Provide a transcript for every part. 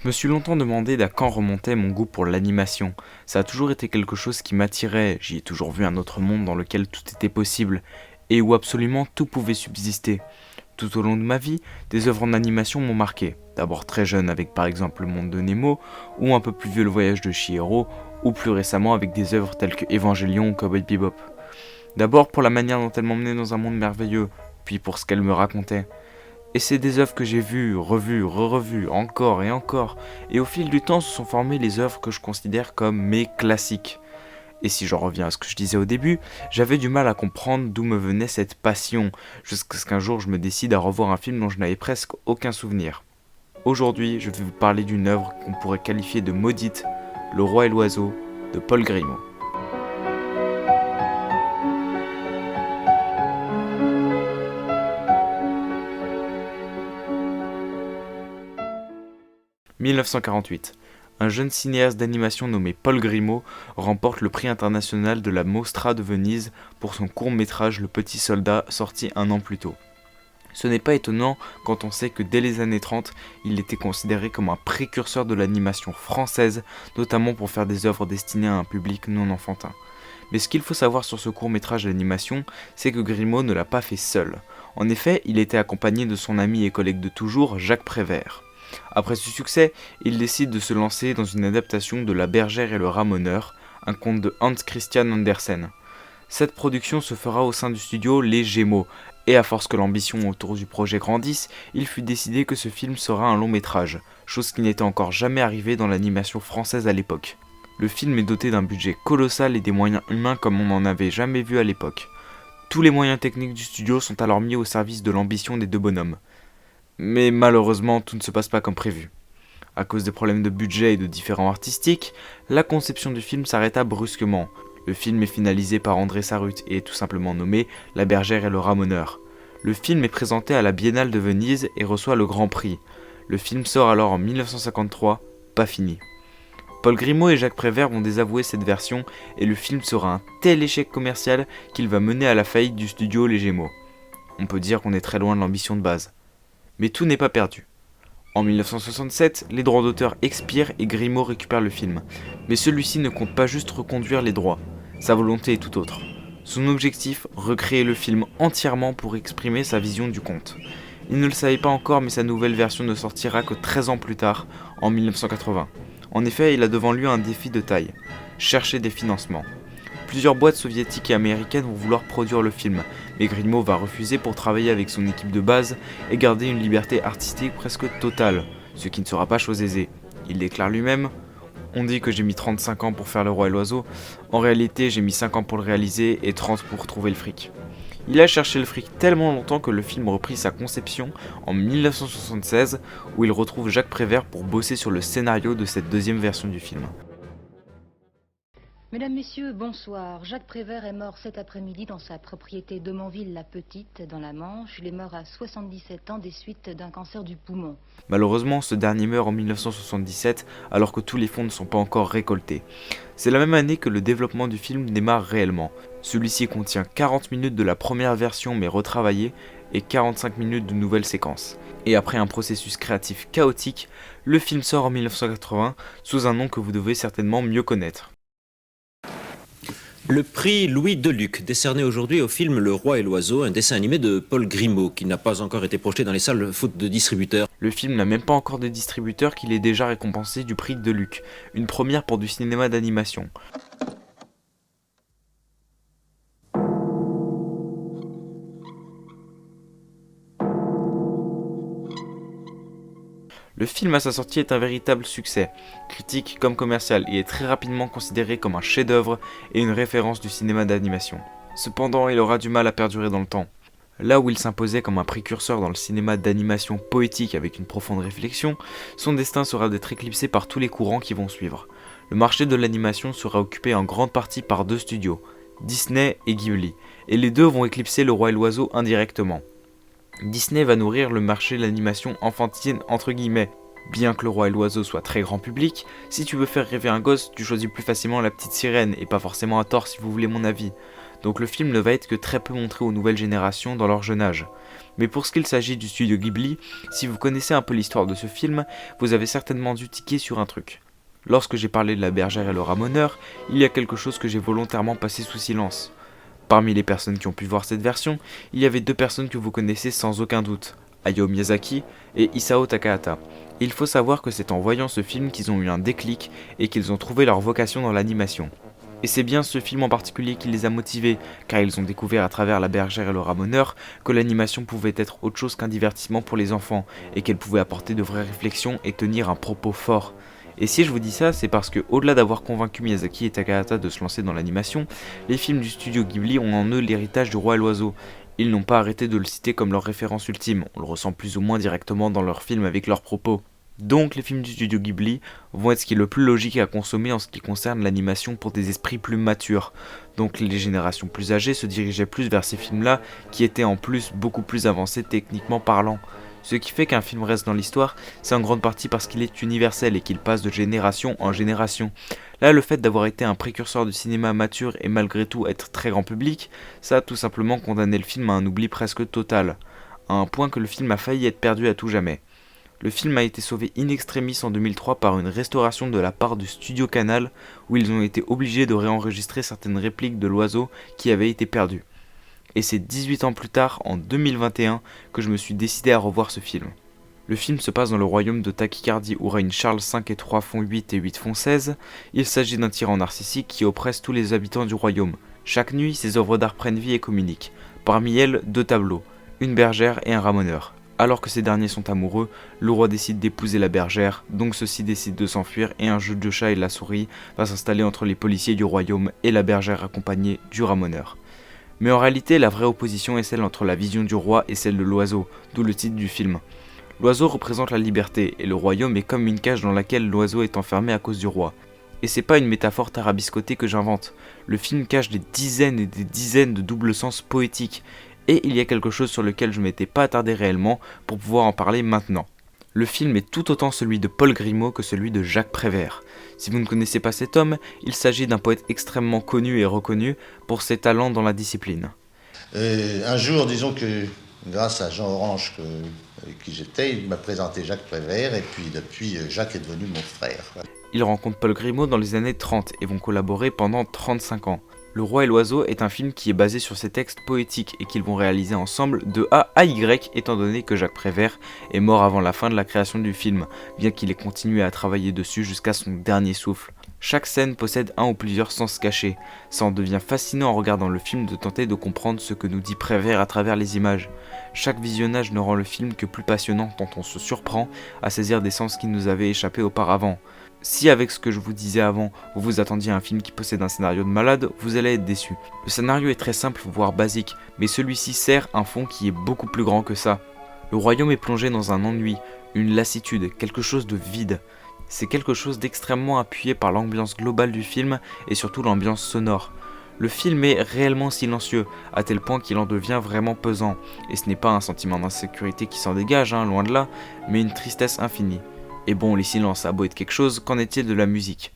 Je me suis longtemps demandé d'à quand remontait mon goût pour l'animation. Ça a toujours été quelque chose qui m'attirait, j'y ai toujours vu un autre monde dans lequel tout était possible, et où absolument tout pouvait subsister. Tout au long de ma vie, des œuvres en animation m'ont marqué. D'abord très jeune avec par exemple Le Monde de Nemo, ou un peu plus vieux Le Voyage de Chihiro, ou plus récemment avec des œuvres telles que Evangelion ou Cowboy Bebop. D'abord pour la manière dont elles m'emmenaient dans un monde merveilleux, puis pour ce qu'elles me racontaient. Et c'est des œuvres que j'ai vues, revues, re-revues, encore et encore, et au fil du temps se sont formées les œuvres que je considère comme mes classiques. Et si j'en reviens à ce que je disais au début, j'avais du mal à comprendre d'où me venait cette passion, jusqu'à ce qu'un jour je me décide à revoir un film dont je n'avais presque aucun souvenir. Aujourd'hui, je vais vous parler d'une œuvre qu'on pourrait qualifier de maudite, Le Roi et l'Oiseau, de Paul Grimaud. « 1948. Un jeune cinéaste d'animation nommé Paul Grimaud remporte le prix international de la Mostra de Venise pour son court-métrage Le Petit Soldat, sorti un an plus tôt. Ce n'est pas étonnant quand on sait que dès les années 30, il était considéré comme un précurseur de l'animation française, notamment pour faire des œuvres destinées à un public non enfantin. Mais ce qu'il faut savoir sur ce court-métrage d'animation, c'est que Grimaud ne l'a pas fait seul. En effet, il était accompagné de son ami et collègue de toujours, Jacques Prévert. Après ce succès, il décide de se lancer dans une adaptation de La Bergère et le Ramoneur, un conte de Hans Christian Andersen. Cette production se fera au sein du studio Les Gémeaux, et à force que l'ambition autour du projet grandisse, il fut décidé que ce film sera un long métrage, chose qui n'était encore jamais arrivée dans l'animation française à l'époque. Le film est doté d'un budget colossal et des moyens humains comme on n'en avait jamais vu à l'époque. Tous les moyens techniques du studio sont alors mis au service de l'ambition des deux bonhommes. Mais malheureusement, tout ne se passe pas comme prévu. À cause des problèmes de budget et de différends artistiques, la conception du film s'arrêta brusquement. Le film est finalisé par André Sarut et est tout simplement nommé La Bergère et le Ramoneur. Le film est présenté à la Biennale de Venise et reçoit le Grand Prix. Le film sort alors en 1953, pas fini. Paul Grimaud et Jacques Prévert vont désavouer cette version et le film sera un tel échec commercial qu'il va mener à la faillite du studio Les Gémeaux. On peut dire qu'on est très loin de l'ambition de base. Mais tout n'est pas perdu. En 1967, les droits d'auteur expirent et Grimaud récupère le film. Mais celui-ci ne compte pas juste reconduire les droits. Sa volonté est tout autre. Son objectif, recréer le film entièrement pour exprimer sa vision du conte. Il ne le savait pas encore, mais sa nouvelle version ne sortira que 13 ans plus tard, en 1980. En effet, il a devant lui un défi de taille. Chercher des financements. Plusieurs boîtes soviétiques et américaines vont vouloir produire le film, mais Grimaud va refuser pour travailler avec son équipe de base et garder une liberté artistique presque totale, ce qui ne sera pas chose aisée. Il déclare lui-même « On dit que j'ai mis 35 ans pour faire Le Roi et l'Oiseau, en réalité j'ai mis 5 ans pour le réaliser et 30 pour trouver le fric ». Il a cherché le fric tellement longtemps que le film reprit sa conception en 1976, où il retrouve Jacques Prévert pour bosser sur le scénario de cette deuxième version du film. Mesdames, Messieurs, bonsoir. Jacques Prévert est mort cet après-midi dans sa propriété d'Aumonville-la-Petite, dans la Manche. Il est mort à 77 ans des suites d'un cancer du poumon. Malheureusement, ce dernier meurt en 1977 alors que tous les fonds ne sont pas encore récoltés. C'est la même année que le développement du film démarre réellement. Celui-ci contient 40 minutes de la première version mais retravaillée et 45 minutes de nouvelles séquences. Et après un processus créatif chaotique, le film sort en 1980 sous un nom que vous devez certainement mieux connaître. Le prix Louis Deluc, décerné aujourd'hui au film Le Roi et l'Oiseau, un dessin animé de Paul Grimaud, qui n'a pas encore été projeté dans les salles faute de distributeurs. Le film n'a même pas encore de distributeur qu'il est déjà récompensé du prix Deluc, une première pour du cinéma d'animation. Le film à sa sortie est un véritable succès, critique comme commercial, et est très rapidement considéré comme un chef-d'œuvre et une référence du cinéma d'animation. Cependant, il aura du mal à perdurer dans le temps. Là où il s'imposait comme un précurseur dans le cinéma d'animation poétique avec une profonde réflexion, son destin sera d'être éclipsé par tous les courants qui vont suivre. Le marché de l'animation sera occupé en grande partie par deux studios, Disney et Ghibli, et les deux vont éclipser Le Roi et l'Oiseau indirectement. Disney va nourrir le marché de l'animation enfantine entre guillemets. Bien que Le Roi et l'Oiseau soit très grand public, si tu veux faire rêver un gosse, tu choisis plus facilement La Petite Sirène, et pas forcément à tort si vous voulez mon avis. donc le film ne va être que très peu montré aux nouvelles générations dans leur jeune âge. Mais pour ce qu'il s'agit du studio Ghibli, si vous connaissez un peu l'histoire de ce film, vous avez certainement dû tiquer sur un truc. Lorsque j'ai parlé de La Bergère et le Ramoneur, il y a quelque chose que j'ai volontairement passé sous silence. Parmi les personnes qui ont pu voir cette version, il y avait 2 personnes que vous connaissez sans aucun doute, Hayao Miyazaki et Isao Takahata. Et il faut savoir que c'est en voyant ce film qu'ils ont eu un déclic et qu'ils ont trouvé leur vocation dans l'animation. Et c'est bien ce film en particulier qui les a motivés, car ils ont découvert à travers La Bergère et le Ramoneur que l'animation pouvait être autre chose qu'un divertissement pour les enfants, et qu'elle pouvait apporter de vraies réflexions et tenir un propos fort. Et si je vous dis ça, c'est parce que, au-delà d'avoir convaincu Miyazaki et Takahata de se lancer dans l'animation, les films du studio Ghibli ont en eux l'héritage du Roi et l'Oiseau. Ils n'ont pas arrêté de le citer comme leur référence ultime, on le ressent plus ou moins directement dans leurs films avec leurs propos. Donc les films du studio Ghibli vont être ce qui est le plus logique à consommer en ce qui concerne l'animation pour des esprits plus matures. Donc les générations plus âgées se dirigeaient plus vers ces films-là qui étaient en plus beaucoup plus avancés techniquement parlant. Ce qui fait qu'un film reste dans l'histoire, c'est en grande partie parce qu'il est universel et qu'il passe de génération en génération. Là, le fait d'avoir été un précurseur du cinéma mature et malgré tout être très grand public, ça a tout simplement condamné le film à un oubli presque total, à un point que le film a failli être perdu à tout jamais. Le film a été sauvé in extremis en 2003 par une restauration de la part du studio Canal, où ils ont été obligés de réenregistrer certaines répliques de l'oiseau qui avaient été perdues. Et c'est 18 ans plus tard, en 2021, que je me suis décidé à revoir ce film. Le film se passe dans le royaume de Tachycardie où règne Charles V et 3 font 8 et 8 font 16. Il s'agit d'un tyran narcissique qui oppresse tous les habitants du royaume. Chaque nuit, ses œuvres d'art prennent vie et communiquent. Parmi elles, 2 tableaux, une bergère et un ramoneur. Alors que ces derniers sont amoureux, le roi décide d'épouser la bergère, donc ceux-ci décident de s'enfuir et un jeu de chat et la souris va s'installer entre les policiers du royaume et la bergère accompagnée du ramoneur. Mais en réalité, la vraie opposition est celle entre la vision du roi et celle de l'oiseau, d'où le titre du film. L'oiseau représente la liberté, et le royaume est comme une cage dans laquelle l'oiseau est enfermé à cause du roi. Et c'est pas une métaphore tarabiscotée que j'invente, le film cache des dizaines et des dizaines de doubles sens poétiques, et il y a quelque chose sur lequel je m'étais pas attardé réellement pour pouvoir en parler maintenant. Le film est tout autant celui de Paul Grimaud que celui de Jacques Prévert. Si vous ne connaissez pas cet homme, il s'agit d'un poète extrêmement connu et reconnu pour ses talents dans la discipline. Un jour, disons que grâce à Jean Orange avec qui j'étais, il m'a présenté Jacques Prévert et puis depuis Jacques est devenu mon frère. Ils rencontrent Paul Grimaud dans les années 30 et vont collaborer pendant 35 ans. Le Roi et l'Oiseau est un film qui est basé sur ces textes poétiques et qu'ils vont réaliser ensemble de A à Y étant donné que Jacques Prévert est mort avant la fin de la création du film, bien qu'il ait continué à travailler dessus jusqu'à son dernier souffle. Chaque scène possède un ou plusieurs sens cachés, ça en devient fascinant en regardant le film de tenter de comprendre ce que nous dit Prévert à travers les images. Chaque visionnage ne rend le film que plus passionnant tant on se surprend à saisir des sens qui nous avaient échappé auparavant. Si avec ce que je vous disais avant, vous vous attendiez à un film qui possède un scénario de malade, vous allez être déçu. Le scénario est très simple, voire basique, mais celui-ci sert un fond qui est beaucoup plus grand que ça. Le royaume est plongé dans un ennui, une lassitude, quelque chose de vide. C'est quelque chose d'extrêmement appuyé par l'ambiance globale du film et surtout l'ambiance sonore. Le film est réellement silencieux, à tel point qu'il en devient vraiment pesant, et ce n'est pas un sentiment d'insécurité qui s'en dégage, loin de là, mais une tristesse infinie. Et bon, les silences, ça a beau être quelque chose, qu'en est-il de la musique ?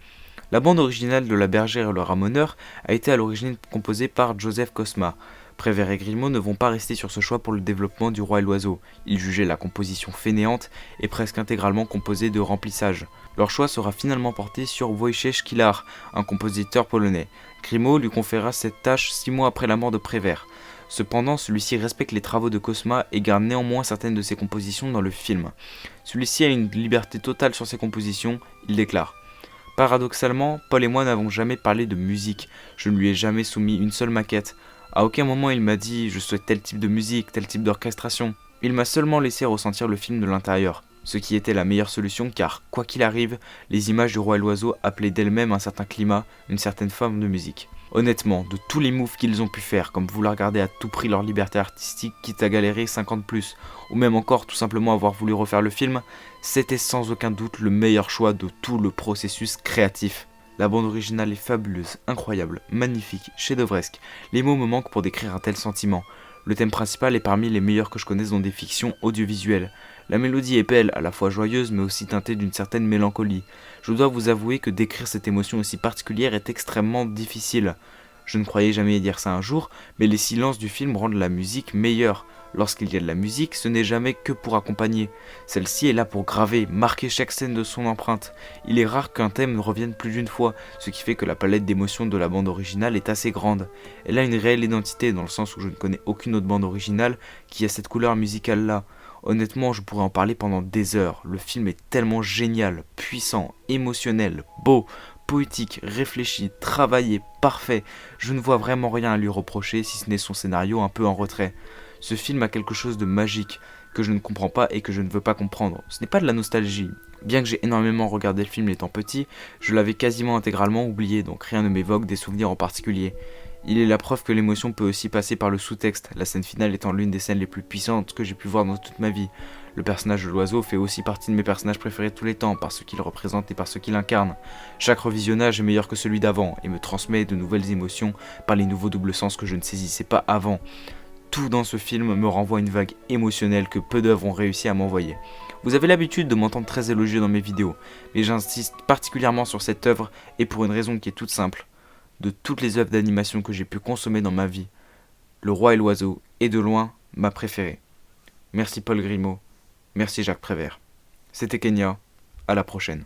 La bande originale de La Bergère et le Ramoneur a été à l'origine composée par Joseph Cosma. Prévert et Grimaud ne vont pas rester sur ce choix pour le développement du Roi et l'Oiseau. Ils jugeaient la composition fainéante et presque intégralement composée de remplissage. Leur choix sera finalement porté sur Wojciech Kilar, un compositeur polonais. Grimaud lui conféra cette tâche 6 mois après la mort de Prévert. Cependant, celui-ci respecte les travaux de Cosma et garde néanmoins certaines de ses compositions dans le film. Celui-ci a une liberté totale sur ses compositions, il déclare. Paradoxalement, Paul et moi n'avons jamais parlé de musique, je ne lui ai jamais soumis une seule maquette. À aucun moment il m'a dit « je souhaite tel type de musique, tel type d'orchestration ». Il m'a seulement laissé ressentir le film de l'intérieur, ce qui était la meilleure solution car, quoi qu'il arrive, les images du Roi et l'Oiseau appelaient d'elles-mêmes un certain climat, une certaine forme de musique. Honnêtement, de tous les moves qu'ils ont pu faire, comme vouloir garder à tout prix leur liberté artistique quitte à galérer 50+, ou même encore tout simplement avoir voulu refaire le film, c'était sans aucun doute le meilleur choix de tout le processus créatif. La bande originale est fabuleuse, incroyable, magnifique, chef-d'œuvresque. Les mots me manquent pour décrire un tel sentiment. Le thème principal est parmi les meilleurs que je connaisse dans des fictions audiovisuelles. La mélodie est belle, à la fois joyeuse mais aussi teintée d'une certaine mélancolie. Je dois vous avouer que décrire cette émotion aussi particulière est extrêmement difficile. Je ne croyais jamais dire ça un jour, mais les silences du film rendent la musique meilleure. Lorsqu'il y a de la musique, ce n'est jamais que pour accompagner. Celle-ci est là pour graver, marquer chaque scène de son empreinte. Il est rare qu'un thème revienne plus d'une fois, ce qui fait que la palette d'émotions de la bande originale est assez grande. Elle a une réelle identité, dans le sens où je ne connais aucune autre bande originale qui a cette couleur musicale-là. Honnêtement, je pourrais en parler pendant des heures. Le film est tellement génial, puissant, émotionnel, beau, poétique, réfléchi, travaillé, parfait. Je ne vois vraiment rien à lui reprocher si ce n'est son scénario un peu en retrait. Ce film a quelque chose de magique que je ne comprends pas et que je ne veux pas comprendre. Ce n'est pas de la nostalgie. Bien que j'ai énormément regardé le film étant petit, je l'avais quasiment intégralement oublié, donc rien ne m'évoque des souvenirs en particulier. Il est la preuve que l'émotion peut aussi passer par le sous-texte, la scène finale étant l'une des scènes les plus puissantes que j'ai pu voir dans toute ma vie. Le personnage de l'oiseau fait aussi partie de mes personnages préférés de tous les temps, par ce qu'il représente et par ce qu'il incarne. Chaque revisionnage est meilleur que celui d'avant, et me transmet de nouvelles émotions par les nouveaux doubles sens que je ne saisissais pas avant. Tout dans ce film me renvoie une vague émotionnelle que peu d'œuvres ont réussi à m'envoyer. Vous avez l'habitude de m'entendre très élogieux dans mes vidéos, mais j'insiste particulièrement sur cette œuvre et pour une raison qui est toute simple. De toutes les œuvres d'animation que j'ai pu consommer dans ma vie, Le Roi et l'Oiseau est de loin ma préférée. Merci Paul Grimaud, merci Jacques Prévert. C'était Kenya, à la prochaine.